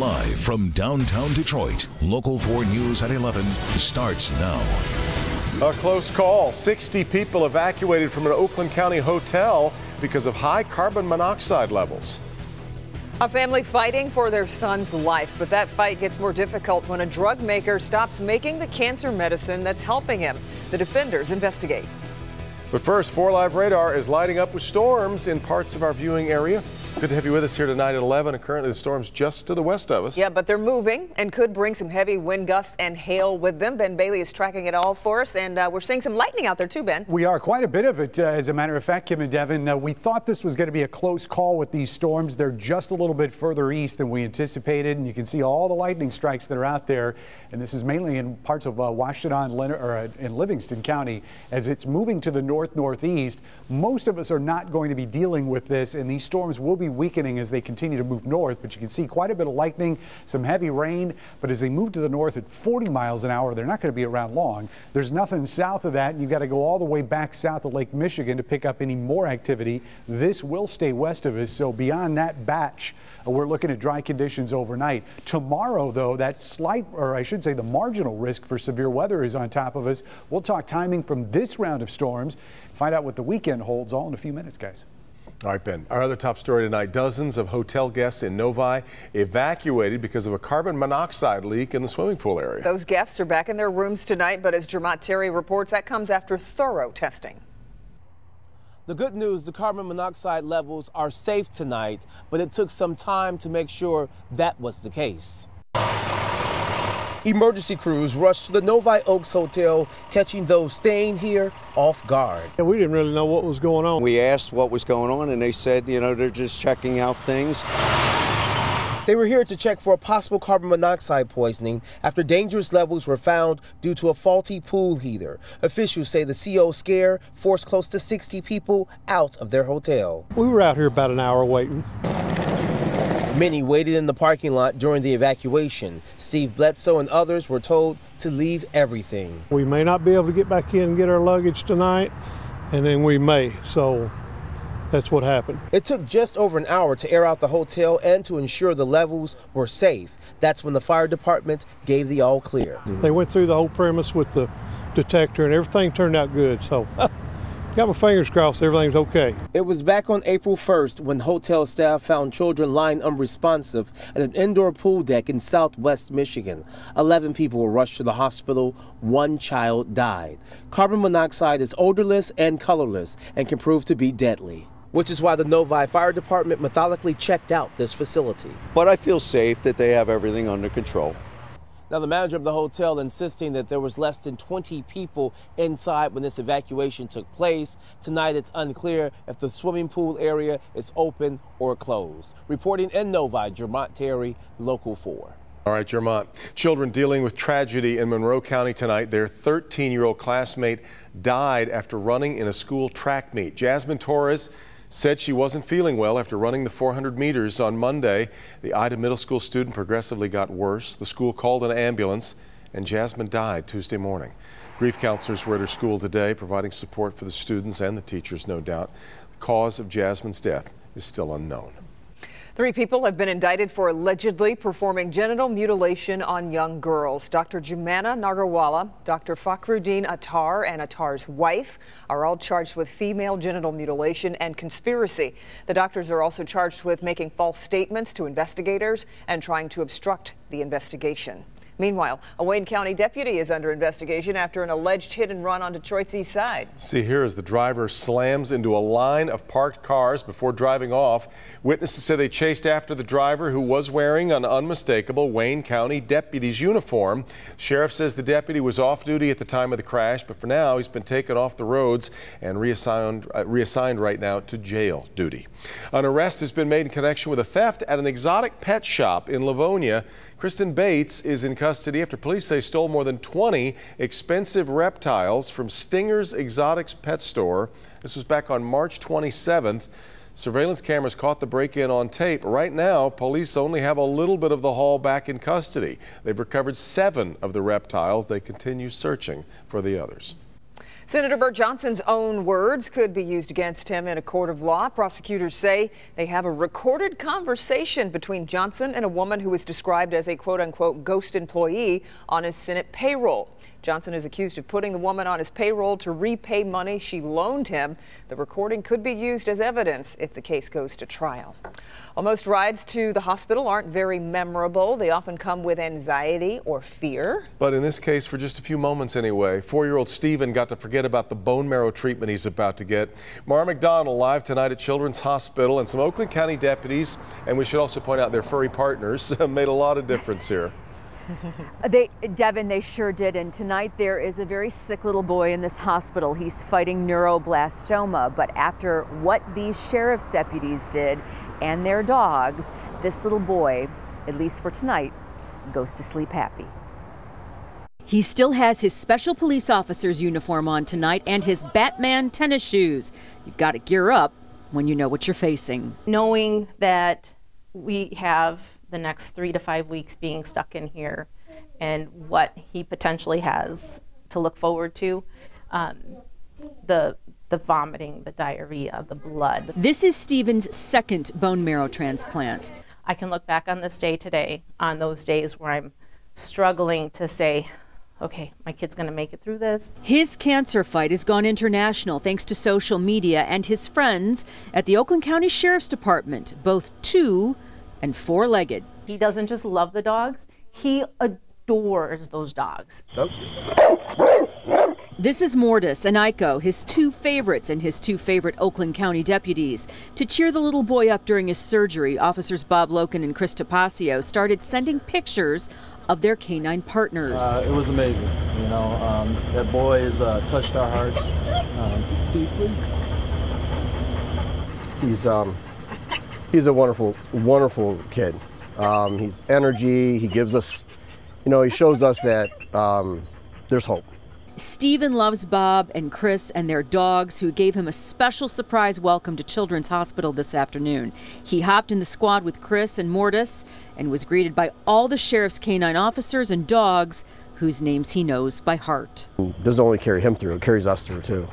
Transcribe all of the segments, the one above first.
Live from downtown Detroit, Local 4 News at 11 starts now. A close call. 60 people evacuated from an Oakland County hotel because of high carbon monoxide levels. A family fighting for their son's life, but that fight gets more difficult when a drug maker stops making the cancer medicine that's helping him. The defenders investigate. But first, 4 Live Radar is lighting up with storms in parts of our viewing area. Good to have you with us here tonight at 11. And currently the storm's just to the west of us. Yeah, but they're moving and could bring some heavy wind gusts and hail with them. Ben Bailey is tracking it all for us, and we're seeing some lightning out there too, Ben. We are, quite a bit of it, as a matter of fact, Kim and Devin. We thought this was going to be a close call with these storms. They're just a little bit further east than we anticipated, and you can see all the lightning strikes that are out there. And this is mainly in parts of Washtenaw in Livingston County. As it's moving to the northeast, most of us are not going to be dealing with this, and these storms will be weakening as they continue to move north. But you can see quite a bit of lightning, some heavy rain. But as they move to the north at 40 miles an hour, they're not going to be around long. There's nothing south of that, and you've got to go all the way back south of Lake Michigan to pick up any more activity. This will stay west of us, so beyond that batch, we're looking at dry conditions overnight. Tomorrow, though, that slight, or I should say the marginal risk for severe weather is on top of us. We'll talk timing from this round of storms, find out what the weekend holds, all in a few minutes, guys. All right, Ben. Our other top story tonight, dozens of hotel guests in Novi evacuated because of a carbon monoxide leak in the swimming pool area. Those guests are back in their rooms tonight, but as Jermont Terry reports, that comes after thorough testing. The good news, the carbon monoxide levels are safe tonight, but it took some time to make sure that was the case. Emergency crews rushed to the Novi Oaks Hotel, catching those staying here off guard. Yeah, we didn't really know what was going on. We asked what was going on, and they said, you know, they're just checking out things. They were here to check for a possible carbon monoxide poisoning after dangerous levels were found due to a faulty pool heater. Officials say the CO scare forced close to 60 people out of their hotel. We were out here about an hour waiting. Many waited in the parking lot during the evacuation. Steve Bledsoe and others were told to leave everything. We may not be able to get back in and get our luggage tonight, and then we may, so that's what happened. It took just over an hour to air out the hotel and to ensure the levels were safe. That's when the fire department gave the all clear. They went through the whole premise with the detector, and everything turned out good, so got my fingers crossed everything's okay. It was back on April 1st when hotel staff found children lying unresponsive at an indoor pool deck in southwest Michigan. 11 people were rushed to the hospital. 1 child died. Carbon monoxide is odorless and colorless and can prove to be deadly, which is why the Novi Fire Department methodically checked out this facility. But I feel safe that they have everything under control. Now, the manager of the hotel insisting that there was less than 20 people inside when this evacuation took place. Tonight, it's unclear if the swimming pool area is open or closed. Reporting in Novi, Jermont Terry, Local 4. All right, Jermont. Children dealing with tragedy in Monroe County tonight. Their 13-year-old classmate died after running in a school track meet. Jasmine Torres said she wasn't feeling well after running the 400 meters on Monday. The Ida Middle School student progressively got worse. The school called an ambulance, and Jasmine died Tuesday morning. Grief counselors were at her school today, providing support for the students and the teachers, no doubt. The cause of Jasmine's death is still unknown. 3 people have been indicted for allegedly performing genital mutilation on young girls. Dr. Jumana Nagarwala, Dr. Fakhruddin Attar, and Attar's wife are all charged with female genital mutilation and conspiracy. The doctors are also charged with making false statements to investigators and trying to obstruct the investigation. Meanwhile, a Wayne County deputy is under investigation after an alleged hit and run on Detroit's east side. See here as the driver slams into a line of parked cars before driving off. Witnesses say they chased after the driver, who was wearing an unmistakable Wayne County deputy's uniform. Sheriff says the deputy was off duty at the time of the crash, but for now he's been taken off the roads and reassigned right now to jail duty. An arrest has been made in connection with a theft at an exotic pet shop in Livonia. Kristen Bates is in custody after police say stole more than 20 expensive reptiles from Stinger's Exotics Pet Store. This was back on March 27th. Surveillance cameras caught the break-in on tape. Right now, police only have a little bit of the haul back in custody. They've recovered 7 of the reptiles. They continue searching for the others. Senator Burt Johnson's own words could be used against him in a court of law. Prosecutors say they have a recorded conversation between Johnson and a woman who was described as a quote-unquote ghost employee on his Senate payroll. Johnson is accused of putting the woman on his payroll to repay money she loaned him. The recording could be used as evidence if the case goes to trial. Well, most rides to the hospital aren't very memorable. They often come with anxiety or fear. But in this case, for just a few moments anyway, 4-year-old Steven got to forget about the bone marrow treatment he's about to get. Mara McDonald live tonight at Children's Hospital, and some Oakland County deputies, and we should also point out their furry partners, made a lot of difference here. Devin, they sure did. And tonight there is a very sick little boy in this hospital. He's fighting neuroblastoma. But after what these sheriff's deputies did and their dogs, this little boy, at least for tonight, goes to sleep happy. He still has his special police officer's uniform on tonight and his Batman tennis shoes. You've got to gear up when you know what you're facing. Knowing that we have the next 3 to 5 weeks being stuck in here and what he potentially has to look forward to, the vomiting, the diarrhea, the blood. This is Steven's second bone marrow transplant. I can look back on this day today, on those days where I'm struggling to say, okay, my kid's going to make it through this. His cancer fight has gone international thanks to social media and his friends at the Oakland County Sheriff's Department, both 2- and 4-legged. He doesn't just love the dogs, he adores those dogs. This is Mortis and Iko, his 2 favorites and his 2 favorite Oakland County deputies. To cheer the little boy up during his surgery, officers Bob Loken and Chris Tapasio started sending pictures of their canine partners. It was amazing. You know, that boy has touched our hearts deeply. He's a wonderful, wonderful kid. He's energy. He gives us, you know, he shows us that there's hope. Steven loves Bob and Chris and their dogs, who gave him a special surprise welcome to Children's Hospital this afternoon. He hopped in the squad with Chris and Mortis and was greeted by all the sheriff's canine officers and dogs whose names he knows by heart. It doesn't only carry him through, it carries us through too.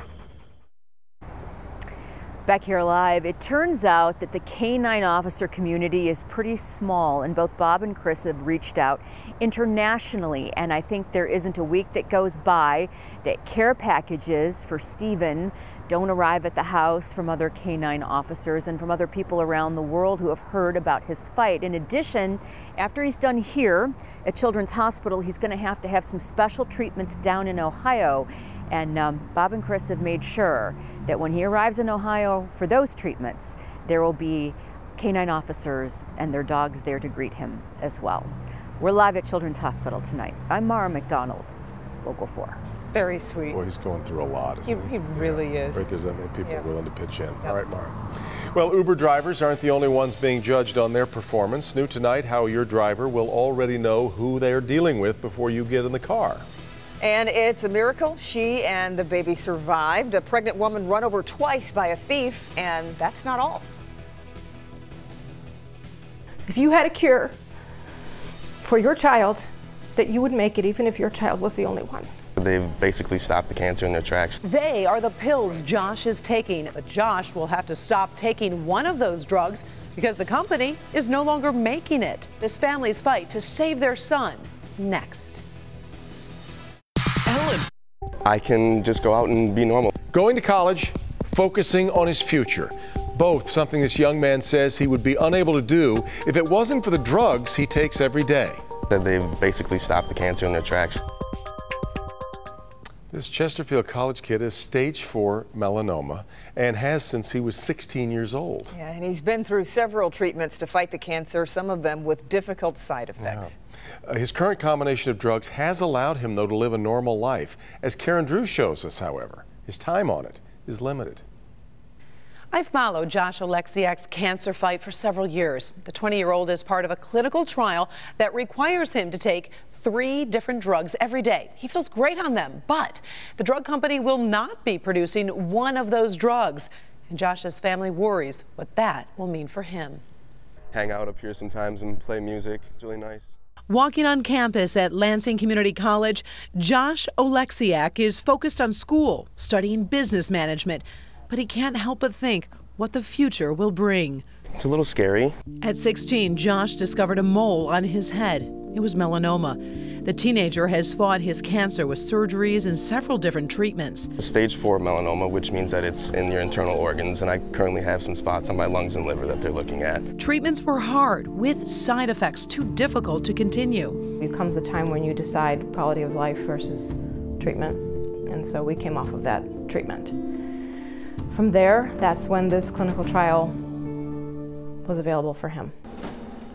Back here live, it turns out that the canine officer community is pretty small, and both Bob and Chris have reached out internationally, and I think there isn't a week that goes by that care packages for Steven don't arrive at the house from other canine officers and from other people around the world who have heard about his fight. In addition, after he's done here at Children's Hospital, he's going to have some special treatments down in Ohio. And Bob and Chris have made sure that when he arrives in Ohio for those treatments, there will be canine officers and their dogs there to greet him as well. We're live at Children's Hospital tonight. I'm Mara McDonald, Local 4. Very sweet. Boy, he's going through a lot, isn't he? He really is. Right, there's that many people willing to pitch in. All right, Mara. Well, Uber drivers aren't the only ones being judged on their performance. New tonight, how your driver will already know who they're dealing with before you get in the car. And it's a miracle she and the baby survived. A pregnant woman run over twice by a thief, and that's not all. If you had a cure for your child, that you would make it even if your child was the only one. They've basically stopped the cancer in their tracks. They are the pills Josh is taking, but Josh will have to stop taking one of those drugs because the company is no longer making it. This family's fight to save their son, next. I can just go out and be normal. Going to college, focusing on his future. Both something this young man says he would be unable to do if it wasn't for the drugs he takes every day. They've basically stopped the cancer in their tracks. This Chesterfield College kid has stage 4 melanoma and has since he was 16 years old. Yeah, and he's been through several treatments to fight the cancer, some of them with difficult side effects. Yeah. His current combination of drugs has allowed him, though, to live a normal life. As Karen Drew shows us, however, his time on it is limited. I followed Josh Oleksiak's cancer fight for several years. The 20-year-old is part of a clinical trial that requires him to take 3 different drugs every day. He feels great on them, but the drug company will not be producing one of those drugs. And Josh's family worries what that will mean for him. Hang out up here sometimes and play music. It's really nice. Walking on campus at Lansing Community College, Josh Oleksiak is focused on school, studying business management, but he can't help but think what the future will bring. It's a little scary. At 16, Josh discovered a mole on his head. It was melanoma. The teenager has fought his cancer with surgeries and several different treatments. Stage 4 melanoma, which means that it's in your internal organs, and I currently have some spots on my lungs and liver that they're looking at. Treatments were hard, with side effects too difficult to continue. There comes a time when you decide quality of life versus treatment, and so we came off of that treatment. From there, that's when this clinical trial was available for him.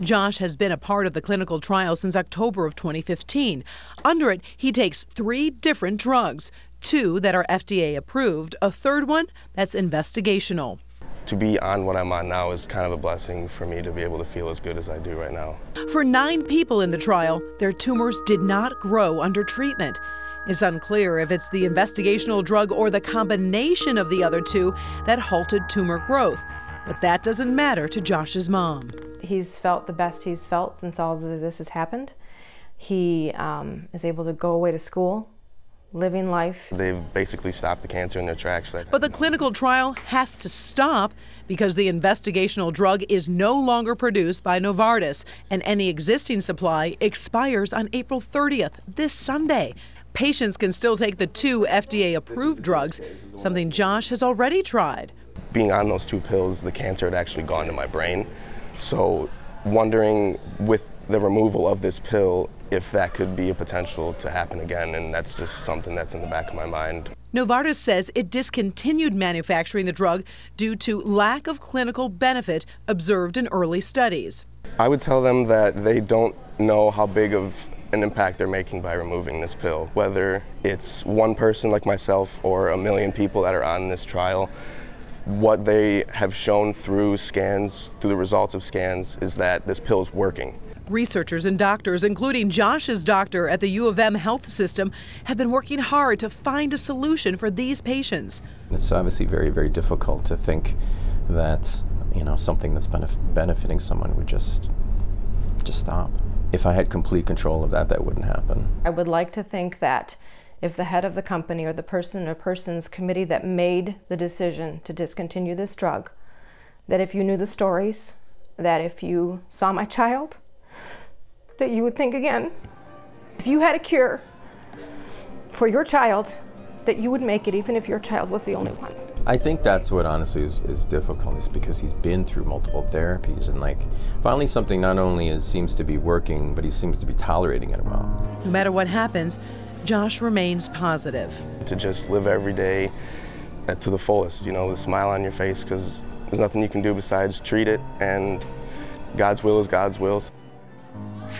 Josh has been a part of the clinical trial since October of 2015. Under it, he takes 3 different drugs, 2 that are FDA approved, a third one that's investigational. To be on what I'm on now is kind of a blessing for me to be able to feel as good as I do right now. For 9 people in the trial, their tumors did not grow under treatment. It's unclear if it's the investigational drug or the combination of the other 2 that halted tumor growth. But that doesn't matter to Josh's mom. He's felt the best he's felt since all of this has happened. He is able to go away to school, living life. They've basically stopped the cancer in their tracks. But the clinical trial has to stop because the investigational drug is no longer produced by Novartis, and any existing supply expires on April 30th, this Sunday. Patients can still take the 2 FDA-approved drugs, something Josh has already tried. Being on those 2 pills, the cancer had actually gone to my brain. So wondering with the removal of this pill if that could be a potential to happen again, and that's just something that's in the back of my mind. Novartis says it discontinued manufacturing the drug due to lack of clinical benefit observed in early studies. I would tell them that they don't know how big of an impact they're making by removing this pill, whether it's one person like myself or 1 million people that are on this trial. What they have shown through scans, through the results of scans, is that this pill is working. Researchers and doctors, including Josh's doctor at the U of M Health System, have been working hard to find a solution for these patients. It's obviously very, very difficult to think that, something that's benefiting someone would just stop. If I had complete control of that, that wouldn't happen. I would like to think that if the head of the company or the person or persons committee that made the decision to discontinue this drug, that if you knew the stories, that if you saw my child, that you would think again. If you had a cure for your child, that you would make it even if your child was the only one. I think that's what honestly is difficult, is because he's been through multiple therapies, and finally something not only seems to be working, but he seems to be tolerating it well. No matter what happens, Josh remains positive. To just live every day to the fullest, with a smile on your face, because there's nothing you can do besides treat it, and God's will is God's will.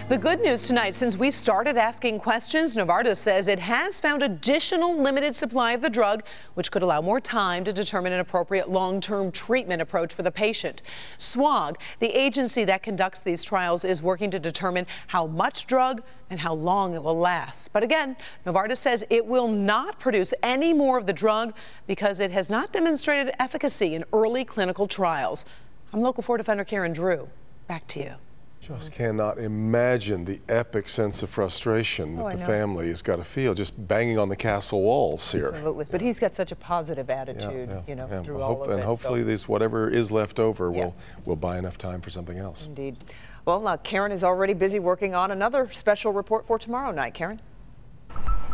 The good news tonight, since we started asking questions, Novartis says it has found additional limited supply of the drug, which could allow more time to determine an appropriate long-term treatment approach for the patient. SWOG, the agency that conducts these trials, is working to determine how much drug and how long it will last. But again, Novartis says it will not produce any more of the drug because it has not demonstrated efficacy in early clinical trials. I'm Local 4 Defender Karen Drew. Back to you. Just cannot imagine the epic sense of frustration that the family has got to feel just banging on the castle walls here. Absolutely, but he's got such a positive attitude, through all of it. And hopefully this, whatever is left over, will buy enough time for something else. Indeed. Well, Karen is already busy working on another special report for tomorrow night. Karen?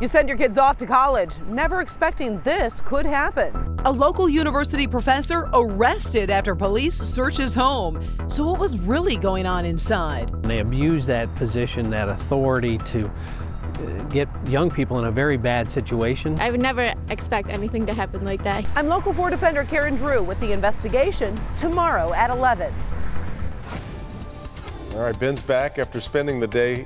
You send your kids off to college, never expecting this could happen. A local university professor arrested after police search his home. So what was really going on inside? They abuse that position, that authority to get young people in a very bad situation. I would never expect anything to happen like that. I'm Local 4 Defender Karen Drew with the investigation tomorrow at 11. All right, Ben's back after spending the day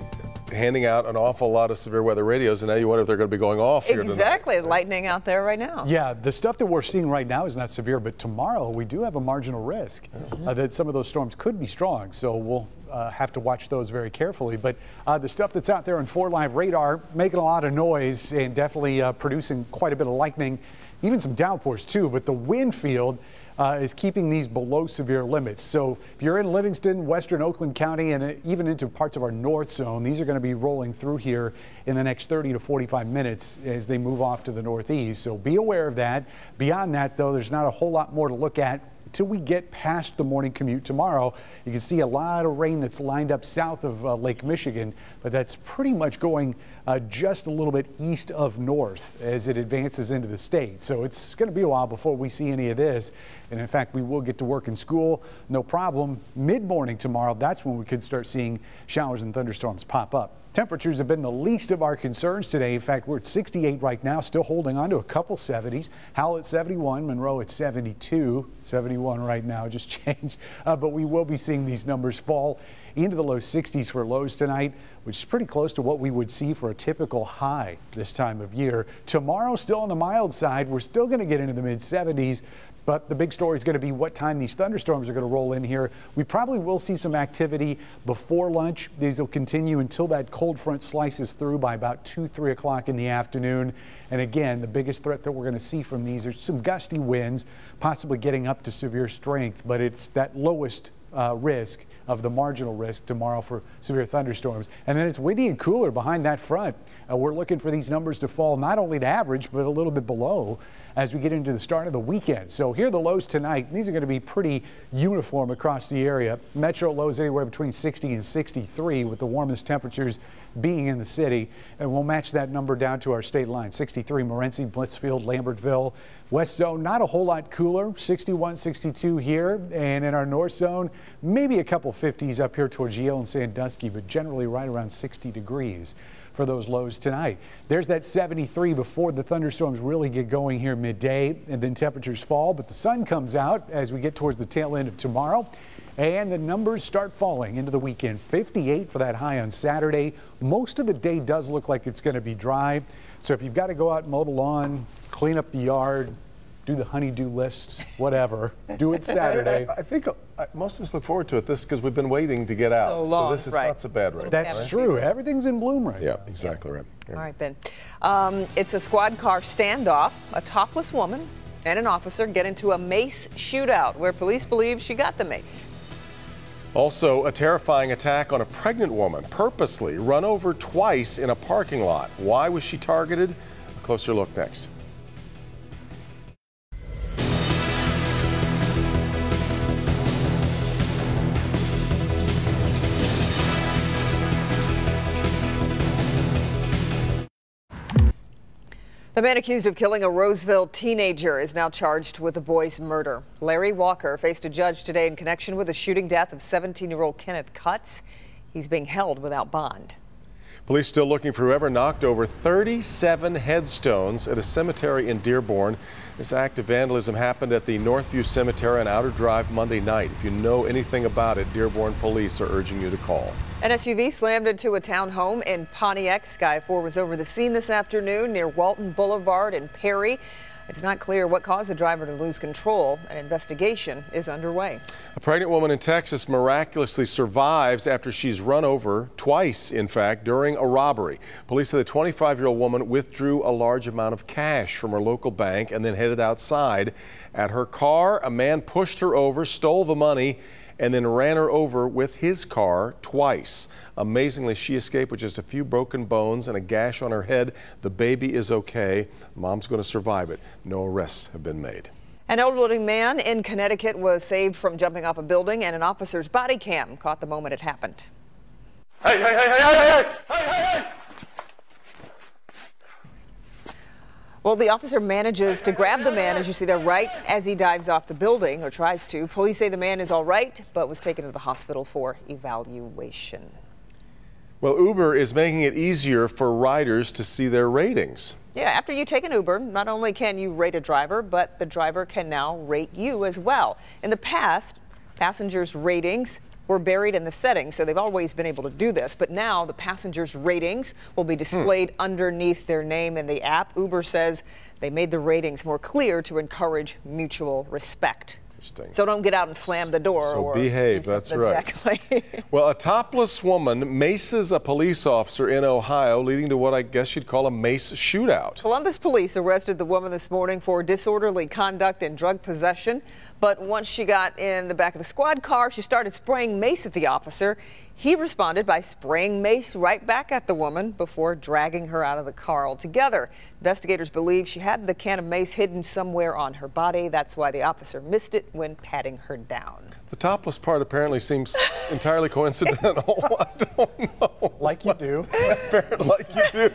handing out an awful lot of severe weather radios, and now you wonder if they're going to be going off here tonight. Exactly, lightning out there right now. Yeah, the stuff that we're seeing right now is not severe, but tomorrow we do have a marginal risk that some of those storms could be strong, so we'll have to watch those very carefully. But the stuff that's out there on 4 Live radar making a lot of noise and definitely producing quite a bit of lightning, even some downpours too, but the wind field is keeping these below severe limits. So if you're in Livingston, western Oakland County, and even into parts of our north zone, these are going to be rolling through here in the next 30 to 45 minutes as they move off to the northeast. So be aware of that. Beyond that, though, there's not a whole lot more to look at until we get past the morning commute tomorrow. You can see a lot of rain that's lined up south of Lake Michigan, but that's pretty much going just a little bit east of north as it advances into the state. So it's going to be a while before we see any of this. And in fact, we will get to work and school, no problem. Mid-morning tomorrow, that's when we could start seeing showers and thunderstorms pop up. Temperatures have been the least of our concerns today. In fact, we're at 68 right now, still holding on to a couple 70s. Howell at 71, Monroe at 72, 71 right now, just changed. But we will be seeing these numbers fall into the low 60s for lows tonight, which is pretty close to what we would see for a typical high this time of year. Tomorrow, still on the mild side, we're still going to get into the mid 70s. But the big story is going to be what time these thunderstorms are going to roll in here. We probably will see some activity before lunch. These will continue until that cold front slices through by about 2, 3 o'clock in the afternoon. And again, the biggest threat that we're going to see from these are some gusty winds, possibly getting up to severe strength. But it's that lowest risk of the marginal risk tomorrow for severe thunderstorms. And then it's windy and cooler behind that front. We're looking for these numbers to fall not only to average, but a little bit below as we get into the start of the weekend. So here are the lows tonight. These are going to be pretty uniform across the area. Metro lows anywhere between 60 and 63, with the warmest temperatures being in the city. And we'll match that number down to our state line. 63 Morenci, Blissfield, Lambertville. West zone, not a whole lot cooler, 61, 62 here. And in our north zone, maybe a couple 50s up here towards Yale and Sandusky, but generally right around 60 degrees for those lows tonight. There's that 73 before the thunderstorms really get going here midday, and then temperatures fall, but the sun comes out as we get towards the tail end of tomorrow. And the numbers start falling into the weekend. 58 for that high on Saturday. Most of the day does look like it's going to be dry. So if you've got to go out and mow the lawn, clean up the yard, do the honey-do list, whatever, do it Saturday. I think most of us look forward to it because we've been waiting to get out. So long, so this is not so bad right That's now. true. Everything's in bloom right now. Yeah, exactly right. Yeah. All right, Ben. It's a squad car standoff. A topless woman and an officer get into a mace shootout where police believe she got the mace. Also, a terrifying attack on a pregnant woman, purposely run over twice in a parking lot. Why was she targeted? A closer look next. The man accused of killing a Roseville teenager is now charged with the boy's murder. Larry Walker faced a judge today in connection with the shooting death of 17-year-old Kenneth Cutts. He's being held without bond. Police still looking for whoever knocked over 37 headstones at a cemetery in Dearborn. This act of vandalism happened at the Northview Cemetery on Outer Drive Monday night. If you know anything about it, Dearborn police are urging you to call. An SUV slammed into a townhome in Pontiac. Sky 4 was over the scene this afternoon near Walton Boulevard in Perry. It's not clear what caused the driver to lose control. An investigation is underway. A pregnant woman in Texas miraculously survives after she's run over twice, in fact, during a robbery. Police say the 25-year-old woman withdrew a large amount of cash from her local bank and then headed outside. At her car, a man pushed her over, stole the money, and then ran her over with his car twice. Amazingly, she escaped with just a few broken bones and a gash on her head. The baby is okay. Mom's going to survive it. No arrests have been made. An elderly man in Connecticut was saved from jumping off a building, and an officer's body cam caught the moment it happened. Hey, hey, hey, hey, hey, hey, hey, hey, hey! Well, the officer manages to grab the man, as you see there, right as he dives off the building, or tries to. Police say the man is all right, but was taken to the hospital for evaluation. Well, Uber is making it easier for riders to see their ratings. Yeah, after you take an Uber, not only can you rate a driver, but the driver can now rate you as well. In the past, passengers' ratings were buried in the settings, so they've always been able to do this. But now the passengers' ratings will be displayed underneath their name in the app. Uber says they made the ratings more clear to encourage mutual respect. Interesting. So don't get out and slam the door. So or behave, that's right. Exactly. Well, a topless woman maces a police officer in Ohio, leading to what I guess you'd call a mace shootout. Columbus police arrested the woman this morning for disorderly conduct and drug possession. But once she got in the back of the squad car, she started spraying mace at the officer. He responded by spraying mace right back at the woman before dragging her out of the car altogether. Investigators believe she had the can of mace hidden somewhere on her body. That's why the officer missed it when patting her down. The topless part apparently seems entirely coincidental. I don't know. Like you do. Like you do.